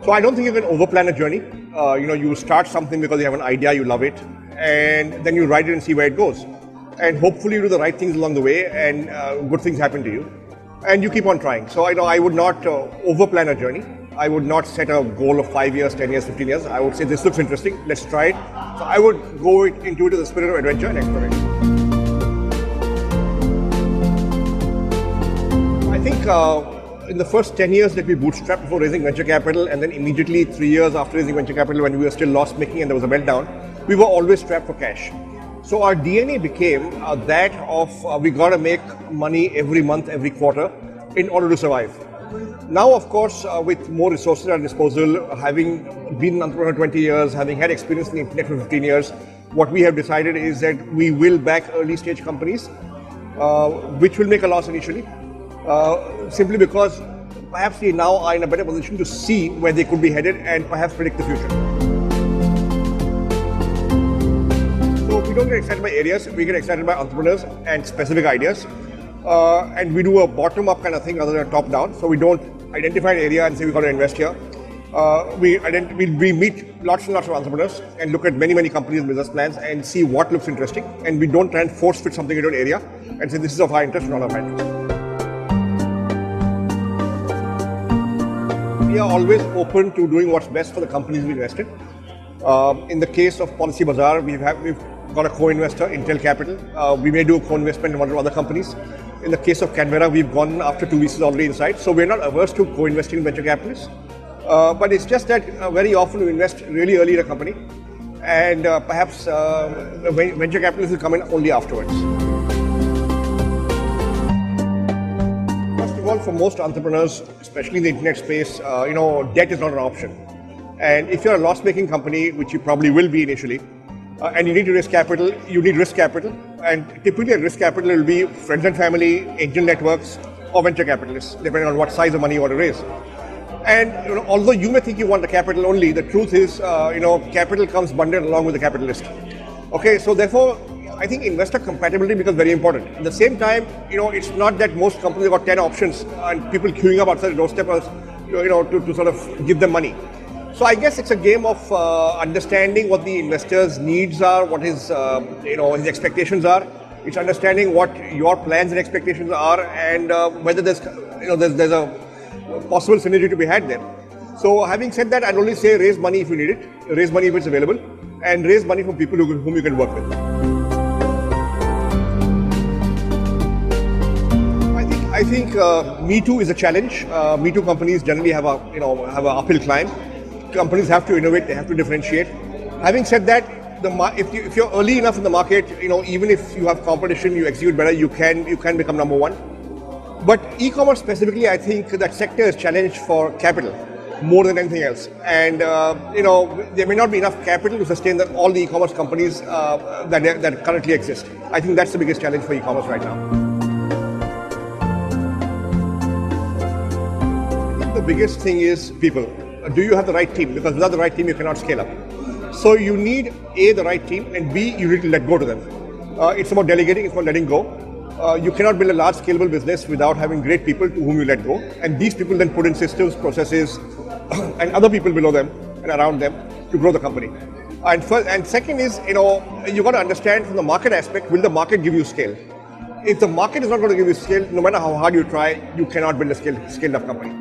So I don't think you can overplan a journey. You start something because you have an idea, you love it, and then you write it and see where it goes. And hopefully you do the right things along the way, and good things happen to you. And you keep on trying. So I would not overplan a journey. I would not set a goal of 5 years, 10 years, 15 years. I would say this looks interesting, let's try it. So I would go into it with the spirit of adventure and exploration. I think in the first 10 years that we bootstrapped before raising venture capital, and then immediately 3 years after raising venture capital when we were still loss-making and there was a meltdown, we were always strapped for cash. So our DNA became that of we got to make money every month, every quarter in order to survive. Now, of course, with more resources at our disposal, having been an entrepreneur 20 years, having had experience in the internet for 15 years, what we have decided is that we will back early stage companies, which will make a loss initially, simply because perhaps we now are in a better position to see where they could be headed and perhaps predict the future. So we don't get excited by areas, we get excited by entrepreneurs and specific ideas. And we do a bottom-up kind of thing rather than a top-down. So we don't identify an area and say we've got to invest here. We meet lots and lots of entrepreneurs and look at many companies' business plans and see what looks interesting. And we don't try and force-fit something into an area and say this is of our interest, not of our interest. We are always open to doing what's best for the companies we invest in. In the case of Policy Bazaar, we've got a co-investor, Intel Capital. We may do a co-investment in one or other companies. In the case of Canberra, we've gone after 2 VCs already inside. So we're not averse to co-investing in venture capitalists. But it's just that very often we invest really early in a company. And perhaps venture capitalists will come in only afterwards. First of all, for most entrepreneurs, especially in the internet space, debt is not an option. And if you're a loss-making company, which you probably will be initially, and you need to raise capital, you need risk capital. And typically risk capital will be friends and family, angel networks, or venture capitalists, depending on what size of money you want to raise. And although you may think you want the capital only, the truth is, capital comes bundled along with the capitalist. Okay, so therefore, I think investor compatibility becomes very important. At the same time, it's not that most companies have got 10 options and people queuing up outside the doorstep, to sort of give them money. So I guess it's a game of understanding what the investor's needs are, what his his expectations are. It's understanding what your plans and expectations are, and whether there's a possible synergy to be had there. So having said that, I'd only say raise money if you need it, raise money if it's available, and raise money from people whom you can work with. I think Me Too is a challenge. Me Too companies generally have an uphill climb. Companies have to innovate, they have to differentiate. Having said that, if you're early enough in the market, even if you have competition, you execute better, you can become number one. But e-commerce specifically, I think that sector is challenged for capital more than anything else. And there may not be enough capital to sustain all the e-commerce companies that currently exist. I think that's the biggest challenge for e-commerce right now. I think the biggest thing is people. Do you have the right team? Because without the right team, you cannot scale up. So you need A, the right team, and B, you need to let go to them. It's about delegating, it's about letting go. You cannot build a large scalable business without having great people to whom you let go. And these people then put in systems, processes, and other people below them and around them to grow the company. And second is, you got to understand from the market aspect, will the market give you scale? If the market is not going to give you scale, no matter how hard you try, you cannot build a scaled up company.